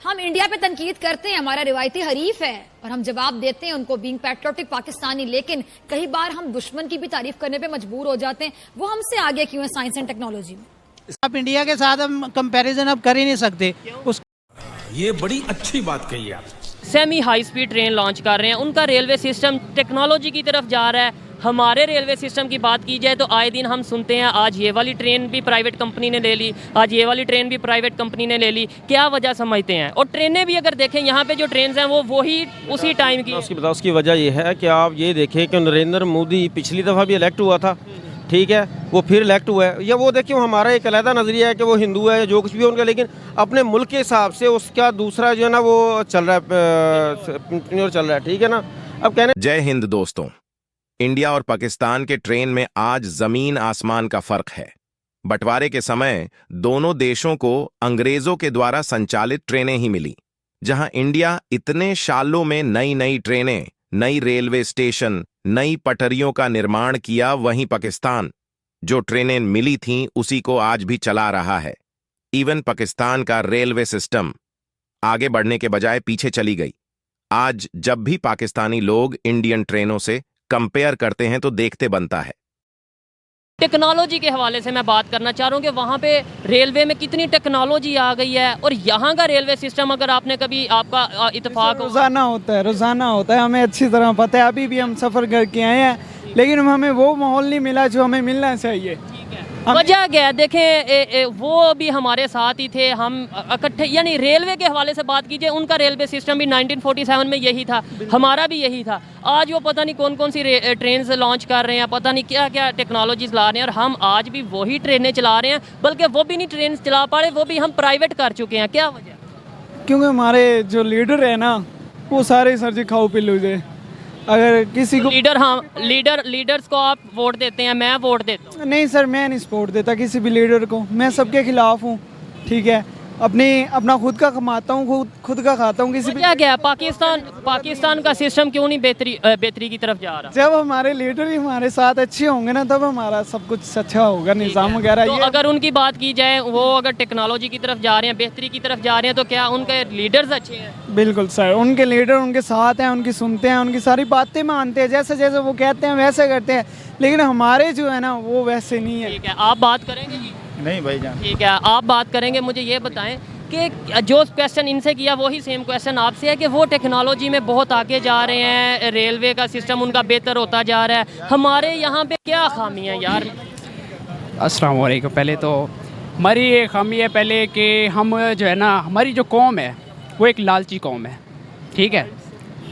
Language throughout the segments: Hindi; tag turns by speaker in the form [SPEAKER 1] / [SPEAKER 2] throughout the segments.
[SPEAKER 1] हम इंडिया पे तनकीद करते हैं, हमारा रिवायती हरीफ है और हम जवाब देते हैं उनको बीइंग पैट्रियोटिक पाकिस्तानी, लेकिन कई बार हम दुश्मन की भी तारीफ करने पे मजबूर हो जाते हैं। वो हमसे आगे क्यों है साइंस एंड टेक्नोलॉजी में?
[SPEAKER 2] आप इंडिया के साथ हम कंपैरिजन अब कर ही नहीं सकते।
[SPEAKER 3] ये बड़ी अच्छी बात कही आप।
[SPEAKER 4] Semi high speed train launch कर रहे हैं, उनका रेलवे सिस्टम टेक्नोलॉजी की तरफ जा रहा है। हमारे रेलवे सिस्टम की बात की जाए तो आए दिन हम सुनते हैं आज ये वाली ट्रेन भी प्राइवेट कंपनी ने ले ली, आज ये वाली ट्रेन भी प्राइवेट कंपनी ने ले ली। क्या वजह समझते हैं? और ट्रेनें भी अगर देखें यहाँ पे जो ट्रेन हैं वो वही उसी टाइम की।
[SPEAKER 5] उसकी वजह ये है कि आप ये देखें कि नरेंद्र मोदी पिछली दफ़ा भी इलेक्ट हुआ था, ठीक है, वो फिर इलेक्ट हुआ है। या वो देखिए हमारा एक अलहदा नज़रिया है कि वो हिंदू है जो कुछ भी है उनका, लेकिन अपने मुल्क के हिसाब से उसका दूसरा जो है ना वो चल रहा है, ठीक है ना। अब कहने
[SPEAKER 6] जय हिंद दोस्तों, इंडिया और पाकिस्तान के ट्रेन में आज जमीन आसमान का फर्क है। बंटवारे के समय दोनों देशों को अंग्रेजों के द्वारा संचालित ट्रेनें ही मिली। जहां इंडिया इतने सालों में नई नई ट्रेनें, नई रेलवे स्टेशन, नई पटरियों का निर्माण किया, वहीं पाकिस्तान जो ट्रेनें मिली थीं उसी को आज भी चला रहा है। इवन पाकिस्तान का रेलवे सिस्टम आगे बढ़ने के बजाय पीछे चली गई। आज जब भी पाकिस्तानी लोग इंडियन ट्रेनों से कंपेयर करते हैं तो देखते बनता है।
[SPEAKER 4] टेक्नोलॉजी के हवाले से मैं बात करना चाह रहा हूँ कि वहाँ पे रेलवे में कितनी टेक्नोलॉजी आ गई है और यहाँ का रेलवे सिस्टम अगर आपने कभी आपका इत्तेफाक
[SPEAKER 7] रोज़ाना होता है, हमें अच्छी तरह पता है। अभी भी हम सफ़र करके आए हैं लेकिन हमें वो माहौल नहीं मिला जो हमें मिलना चाहिए।
[SPEAKER 4] वजह क्या है? देखें वो भी हमारे साथ ही थे, हम इकट्ठे, यानी रेलवे के हवाले से बात कीजिए, उनका रेलवे सिस्टम भी 1947 में यही था, हमारा भी यही था। आज वो पता नहीं कौन कौन सी ट्रेन लॉन्च कर रहे हैं, पता नहीं क्या क्या टेक्नोलॉजीज ला रहे हैं, और हम आज भी वही ट्रेनें चला रहे हैं, बल्कि वो भी नहीं ट्रेन चला पा रहे, वो भी हम प्राइवेट कर चुके हैं। क्या वजह?
[SPEAKER 7] क्योंकि हमारे जो लीडर है ना वो सारे सर जी खाओ पिल्लू से। अगर किसी को लीडर्स को आप वोट देते हैं, मैं वोट देता हूँ। नहीं सर, मैं नहीं सपोर्ट देता किसी भी लीडर को, मैं सबके खिलाफ हूँ, ठीक है। अपना खुद का कमाता हूँ, खुद का खाता हूँ। किसी
[SPEAKER 4] क्या क्या पाकिस्तान का सिस्टम क्यों नहीं बेहतरी की तरफ जा रहा?
[SPEAKER 7] जब हमारे लीडर ही हमारे साथ अच्छे होंगे ना तब हमारा सब कुछ अच्छा होगा, निज़ाम वगैरह।
[SPEAKER 4] तो अगर उनकी बात की जाए, वो अगर टेक्नोलॉजी की तरफ जा रहे हैं, बेहतरी की तरफ जा रहे हैं, तो क्या उनके लीडर्स अच्छे हैं?
[SPEAKER 7] बिल्कुल सर, उनके लीडर उनके साथ हैं, उनकी सुनते हैं, उनकी सारी बातें मानते हैं, जैसे जैसे वो कहते हैं वैसे करते हैं। लेकिन हमारे जो है ना वो वैसे नहीं है।
[SPEAKER 4] ठीक है, आप बात करेंगे जी?
[SPEAKER 2] नहीं भाईजान।
[SPEAKER 4] ठीक है, आप बात करेंगे। मुझे ये बताएं कि जो क्वेश्चन इनसे किया वही सेम क्वेश्चन आपसे है कि वो टेक्नोलॉजी में बहुत आगे जा रहे हैं, रेलवे का सिस्टम उनका बेहतर होता जा रहा है, हमारे यहाँ पे क्या खामी है यार?
[SPEAKER 8] अस्सलाम वालेकुम। पहले तो हमारी ये खामी है पहले कि हम जो है ना, हमारी जो कौम है वो एक लालची कौम है, ठीक है।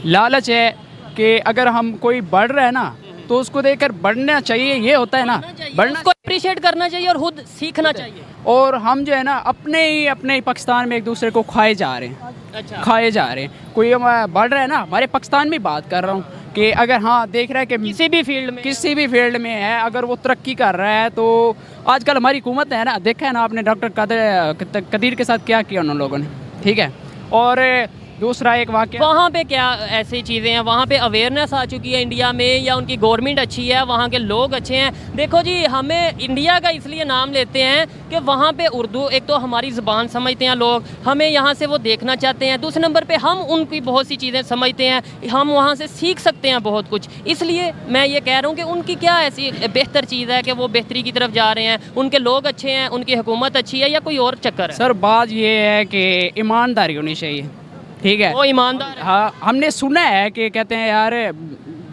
[SPEAKER 8] लालच है कि अगर हम कोई बढ़ रहा है ना तो उसको देखकर बढ़ना चाहिए, ये होता है ना, बढ़ना
[SPEAKER 4] को अप्रिशिएट करना चाहिए और खुद सीखना चाहिए।
[SPEAKER 8] और हम जो है ना अपने ही पाकिस्तान में एक दूसरे को खाए जा रहे हैं।
[SPEAKER 4] अच्छा।
[SPEAKER 8] खाए जा रहे हैं। कोई बढ़ रहा है ना, हमारे पाकिस्तान में बात कर रहा हूँ कि अगर हाँ देख रहा है कि किसी भी फील्ड में है, अगर वो तरक्की कर रहा है, तो आजकल हमारी हुकूमत है ना, देखा है ना आपने डॉक्टर कदीर के साथ क्या किया उन लोगों ने, ठीक है। और दूसरा एक वाक़या,
[SPEAKER 4] वहाँ पे क्या ऐसी चीज़ें हैं, वहाँ पे अवेयरनेस आ चुकी है इंडिया में, या उनकी गवर्नमेंट अच्छी है, वहाँ के लोग अच्छे हैं? देखो जी, हमें इंडिया का इसलिए नाम लेते हैं कि वहाँ पे उर्दू एक तो हमारी ज़ुबान समझते हैं लोग, हमें यहाँ से वो देखना चाहते हैं। दूसरे नंबर पे हम उनकी बहुत सी चीज़ें समझते हैं, हम वहाँ से सीख सकते हैं बहुत कुछ। इसलिए मैं ये कह रहा हूँ कि उनकी क्या ऐसी बेहतर चीज़ है कि वो बेहतरी की तरफ जा रहे हैं, उनके लोग अच्छे हैं, उनकी हुकूमत अच्छी है, या कोई और चक्कर है?
[SPEAKER 8] सर बात ये है कि ईमानदारी होनी चाहिए, ठीक है।
[SPEAKER 4] वो ईमानदार है।
[SPEAKER 8] हाँ, हमने सुना है कि कहते हैं यार,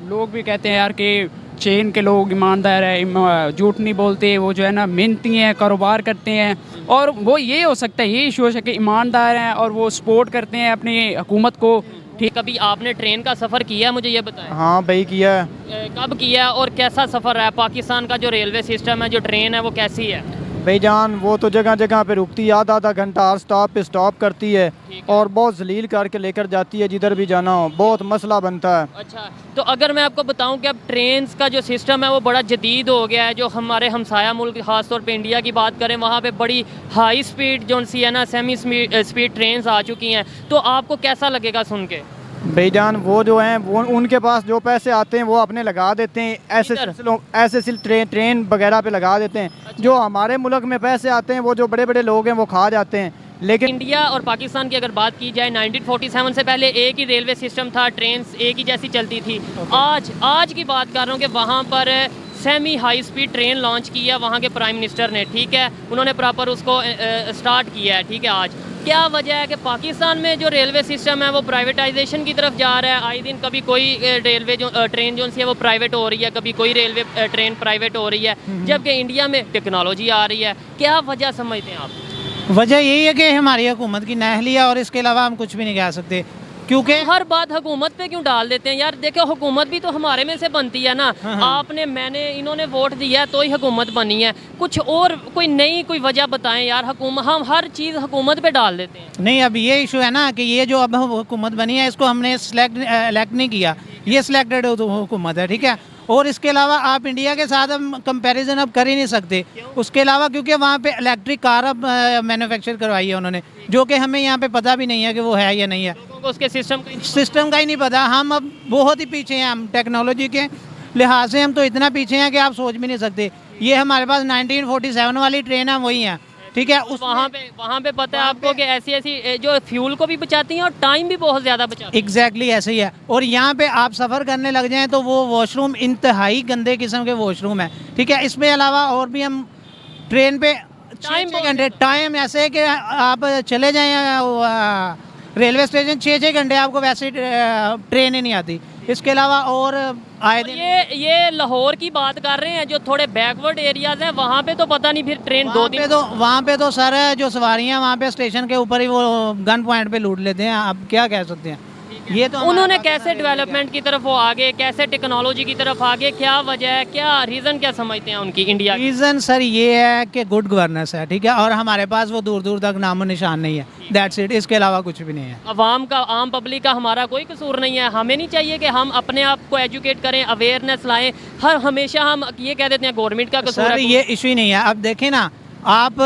[SPEAKER 8] लोग भी कहते हैं यार कि चीन के लोग ईमानदार है, झूठ नहीं बोलते, वो जो है ना मेहनती हैं, कारोबार करते हैं, और वो ये हो सकता है, ये इशू हो सकता है ईमानदार हैं और वो सपोर्ट करते हैं अपनी हुकूमत को।
[SPEAKER 4] ठीक, कभी आपने ट्रेन का सफ़र किया है? मुझे ये बताएं।
[SPEAKER 7] हाँ भाई किया है।
[SPEAKER 4] कब किया है और कैसा सफ़र है? पाकिस्तान का जो रेलवे सिस्टम है, जो ट्रेन है, वो कैसी है?
[SPEAKER 7] भाईजान वो तो जगह जगह पे रुकती है, आधा घंटा हर स्टॉप पे स्टॉप करती है और बहुत जलील करके लेकर जाती है जिधर भी जाना हो, बहुत मसला बनता है।
[SPEAKER 4] अच्छा, तो अगर मैं आपको बताऊं कि अब ट्रेन का जो सिस्टम है वो बड़ा जदीद हो गया है, जो हमारे हमसाया मुल्क खास तौर पे इंडिया की बात करें, वहाँ पे बड़ी हाई स्पीड जो सी है ना, सेमी स्पीड ट्रेन आ चुकी हैं, तो आपको कैसा लगेगा सुन के?
[SPEAKER 7] भाईजान वो जो हैं वो उनके पास जो पैसे आते हैं वो अपने लगा देते हैं, ऐसे ट्रेन वगैरह पे लगा देते हैं। जो हमारे मुल्क में पैसे आते हैं वो जो बड़े बड़े लोग हैं वो खा जाते हैं, लेकिन
[SPEAKER 4] इंडिया और पाकिस्तान की अगर बात की जाए 1947 से पहले एक ही रेलवे सिस्टम था, ट्रेन एक ही जैसी चलती थी। आज की बात कर रहा हूँ कि वहाँ पर semi high speed train launch की है वहाँ के प्राइम मिनिस्टर ने, ठीक है, उन्होंने प्रॉपर उसको स्टार्ट किया है, ठीक है। आज क्या वजह है कि पाकिस्तान में जो रेलवे सिस्टम है वो प्राइवेटाइजेशन की तरफ जा रहा है? आए दिन कभी कोई रेलवे जो ट्रेन जो है वो प्राइवेट हो रही है, कभी कोई रेलवे ट्रेन प्राइवेट हो रही है, जबकि इंडिया में टेक्नोलॉजी आ रही है। क्या वजह समझते हैं आप?
[SPEAKER 2] वजह यही है कि हमारी हुकूमत की नाअहली है और इसके अलावा हम कुछ भी नहीं कह सकते, क्योंकि
[SPEAKER 4] हर बात हुकूमत पे क्यों डाल देते हैं यार? देखो हुकूमत भी तो हमारे में से बनती है ना। आपने, मैंने, इन्होंने वोट दिया है तो ही हुकूमत बनी है। कुछ और कोई नई कोई वजह बताएं यार। हुकूमत, हम हर चीज़ हुकूमत पे डाल देते हैं।
[SPEAKER 2] नहीं, अब ये इशू है ना कि ये जो अब हुकूमत बनी है इसको हमने इलेक्ट नहीं किया, ये सिलेक्टेड हुकूमत है, ठीक है। और इसके अलावा आप इंडिया के साथ हम कंपैरिजन अब कर ही नहीं सकते। उसके अलावा क्योंकि वहाँ पे इलेक्ट्रिक कार अब मैन्युफैक्चर करवाई है उन्होंने, जो कि हमें यहाँ पे पता भी नहीं है कि वो है या नहीं है।
[SPEAKER 4] उसके सिस्टम
[SPEAKER 2] का ही नहीं पता। हम अब बहुत ही पीछे हैं, हम टेक्नोलॉजी के लिहाज से हम तो इतना पीछे हैं कि आप सोच भी नहीं सकते। ये हमारे पास 1947 वाली ट्रेन है, वही है, ठीक है। उस
[SPEAKER 4] वहाँ पे पता है आपको कि ऐसी जो फ्यूल को भी बचाती हैं और टाइम भी बहुत ज़्यादा बचाती हैं।
[SPEAKER 2] एग्जैक्टली ऐसे ही है। और यहाँ पे आप सफ़र करने लग जाएं तो वो वॉशरूम इंतहाई गंदे किस्म के वॉशरूम है, ठीक है। इसमें अलावा और भी हम ट्रेन पे 6 घंटे टाइम ऐसे है कि आप चले जाएं रेलवे स्टेशन 6 घंटे आपको वैसे ट्रेन ही नहीं आती। इसके अलावा और आए दिन
[SPEAKER 4] ये लाहौर की बात कर रहे हैं, जो थोड़े बैकवर्ड एरियाज हैं वहाँ पे तो पता नहीं फिर ट्रेन 2 दिन
[SPEAKER 2] वहाँ पे तो सर जो सवारियाँ वहाँ पे स्टेशन के ऊपर ही वो गन पॉइंट पे लूट लेते हैं। आप क्या कह सकते हैं? ये तो
[SPEAKER 4] उन्होंने कैसे डेवलपमेंट की तरफ वो आगे, कैसे टेक्नोलॉजी की तरफ आगे, क्या वजह है, क्या रीज़न क्या समझते हैं उनकी इंडिया?
[SPEAKER 2] रीज़न सर ये है कि गुड गवर्नेंस है, ठीक है, और हमारे पास वो दूर दूर तक नामो निशान नहीं है। दैट्स इट, इसके अलावा कुछ भी नहीं है।
[SPEAKER 4] अवाम का, आम पब्लिक का हमारा कोई कसूर नहीं है। हमें नहीं चाहिए कि हम अपने आप को एजुकेट करें, अवेयरनेस लाएं। हमेशा हम ये कह देते हैं गवर्नमेंट का कसूर है।
[SPEAKER 2] सर ये इशू ही नहीं है। अब देखें ना आप